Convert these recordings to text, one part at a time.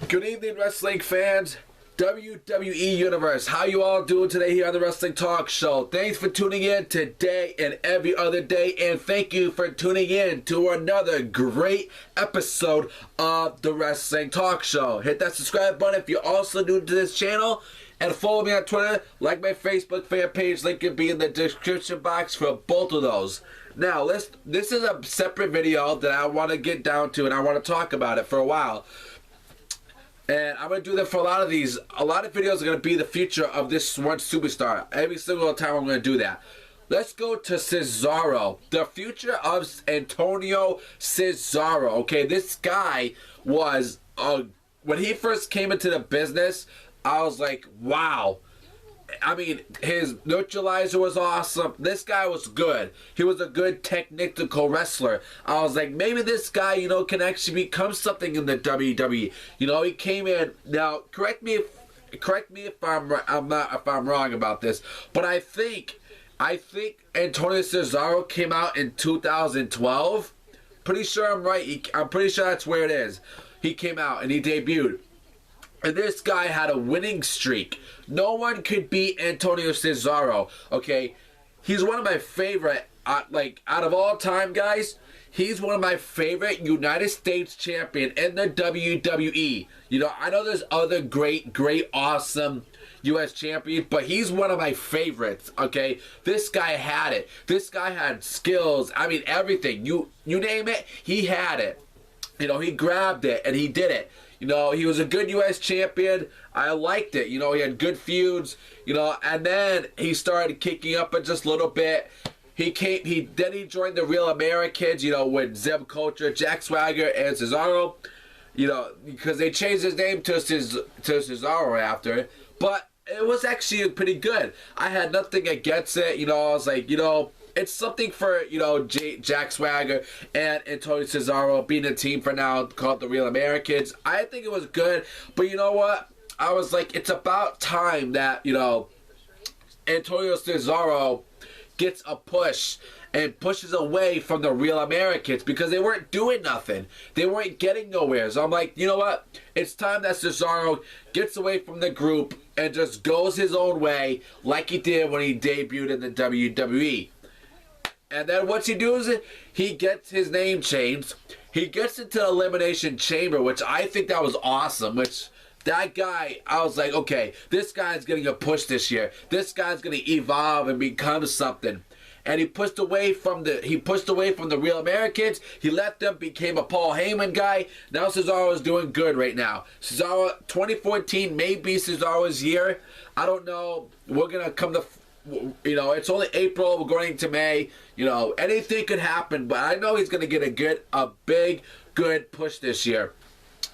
Good evening, wrestling fans. WWE Universe, how you all doing today here on the Wrestling Talk Show? Thanks for tuning in today and every other day, and thank you for tuning in to another great episode of the Wrestling Talk Show. Hit that subscribe button if you're also new to this channel, and follow me on Twitter, like my Facebook fan page. Link will be in the description box for both of those. Now, this is a separate video that I want to get down to, and I want to talk about it for a while. And I'm going to do that for a lot of these. A lot of videos are going to be the future of this one superstar. Every single time I'm going to do that. Let's go to Cesaro. The future of Antonio Cesaro. Okay, this guy was, when he first came into the business, I was like, wow. I mean, his neutralizer was awesome. This guy was good. He was a good technical wrestler. I was like, maybe this guy, you know, can actually become something in the WWE. You know, he came in. Now, correct me if I'm wrong about this, but I think Antonio Cesaro came out in 2012. Pretty sure I'm right. I'm pretty sure that's where it is. He came out and he debuted. And this guy had a winning streak. No one could beat Antonio Cesaro, okay? He's one of my favorite, out of all time, guys, he's one of my favorite United States champion in the WWE. You know, I know there's other great, awesome U.S. champions, but he's one of my favorites, okay? This guy had it. This guy had skills. I mean, everything. You name it, he had it. You know, he grabbed it, and he did it. You know, he was a good U.S. champion. I liked it. You know, he had good feuds. You know, and then he started kicking up just a little bit. Then he joined the Real Americans. You know, with Zeb Culture, Jack Swagger, and Cesaro. You know, because they changed his name to Cesaro after. But it was actually pretty good. I had nothing against it. You know, I was like, you know, it's something for, you know, Jack Swagger and Antonio Cesaro being a team for now called the Real Americans. I think it was good, but you know what? I was like, it's about time that, you know, Antonio Cesaro gets a push and pushes away from the Real Americans because they weren't doing nothing. They weren't getting nowhere. So I'm like, you know what? It's time that Cesaro gets away from the group and just goes his own way like he did when he debuted in the WWE. And then once he does it, he gets his name changed. He gets into the Elimination Chamber, which I think that was awesome. Which, that guy, I was like, okay, this guy's getting a push this year. This guy's going to evolve and become something. And he pushed away from the Real Americans. He left them, became a Paul Heyman guy. Now Cesaro is doing good right now. Cesaro, 2014 may be Cesaro's year. I don't know. We're going to come to... You know, it's only April, we're going into May. You know, anything could happen, but I know he's going to get a big, good push this year.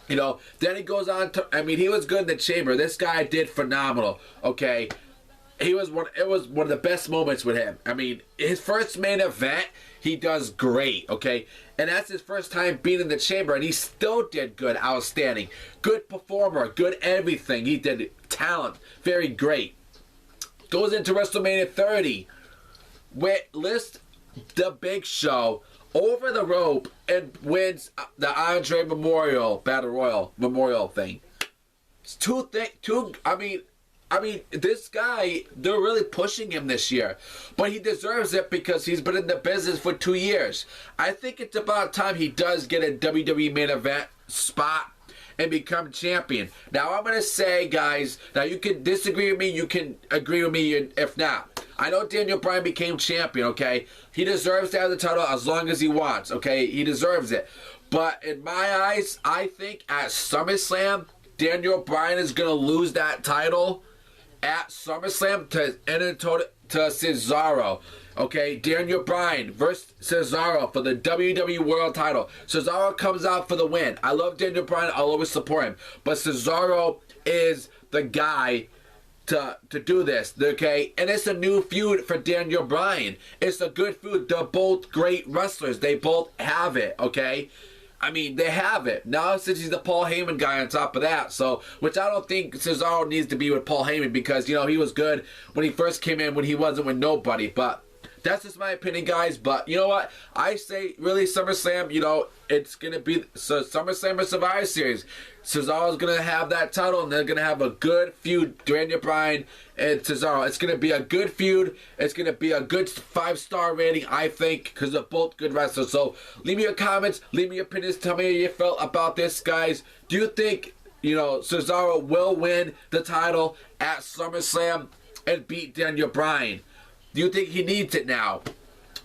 You know, then he goes on to, I mean, he was good in the chamber. This guy did phenomenal, okay? It was one of the best moments with him. I mean, his first main event, he does great, okay? And that's his first time being in the chamber, and he still did good, outstanding. Good performer, good everything. He did talent, very great. Goes into WrestleMania 30 with the Big Show over the rope and wins the Andre Memorial Battle Royal Memorial thing. It's I mean, this guy, they're really pushing him this year. But he deserves it because he's been in the business for 2 years. I think it's about time he does get a WWE main event spot and become champion. Now, I'm going to say, guys, now you can disagree with me, you can agree with me if not. I know Daniel Bryan became champion, okay? He deserves to have the title as long as he wants, okay? He deserves it. But in my eyes, I think at SummerSlam, Daniel Bryan is going to lose that title at SummerSlam to Cesaro. Okay, Daniel Bryan versus Cesaro for the WWE World title. Cesaro comes out for the win. I love Daniel Bryan. I'll always support him. But Cesaro is the guy to do this, okay? And it's a new feud for Daniel Bryan. It's a good feud. They're both great wrestlers. They both have it, okay? I mean, they have it. Now, since he's the Paul Heyman guy on top of that, so, which I don't think Cesaro needs to be with Paul Heyman because, you know, he was good when he first came in when he wasn't with nobody, but That's just my opinion, guys. But you know what? I say, really, SummerSlam, you know, it's going to be SummerSlam or Survivor Series. Cesaro's going to have that title, and they're going to have a good feud, Daniel Bryan and Cesaro. It's going to be a good feud. It's going to be a good 5-star rating, I think, because they're both good wrestlers. So leave me your comments. Leave me your opinions. Tell me how you felt about this, guys. Do you think, you know, Cesaro will win the title at SummerSlam and beat Daniel Bryan? Do you think he needs it now?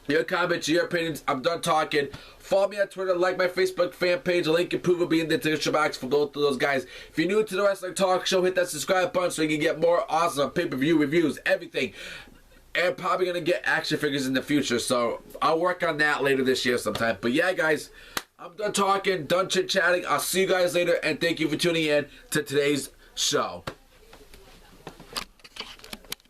Your comments, your opinions. I'm done talking. Follow me on Twitter, like my Facebook fan page. Link and proof will be in the description box for both of those guys. If you're new to the Wrestling Talk Show, hit that subscribe button so you can get more awesome pay-per-view reviews, everything. And probably going to get action figures in the future. So I'll work on that later this year sometime. But yeah, guys, I'm done talking, done chit-chatting. I'll see you guys later, and thank you for tuning in to today's show.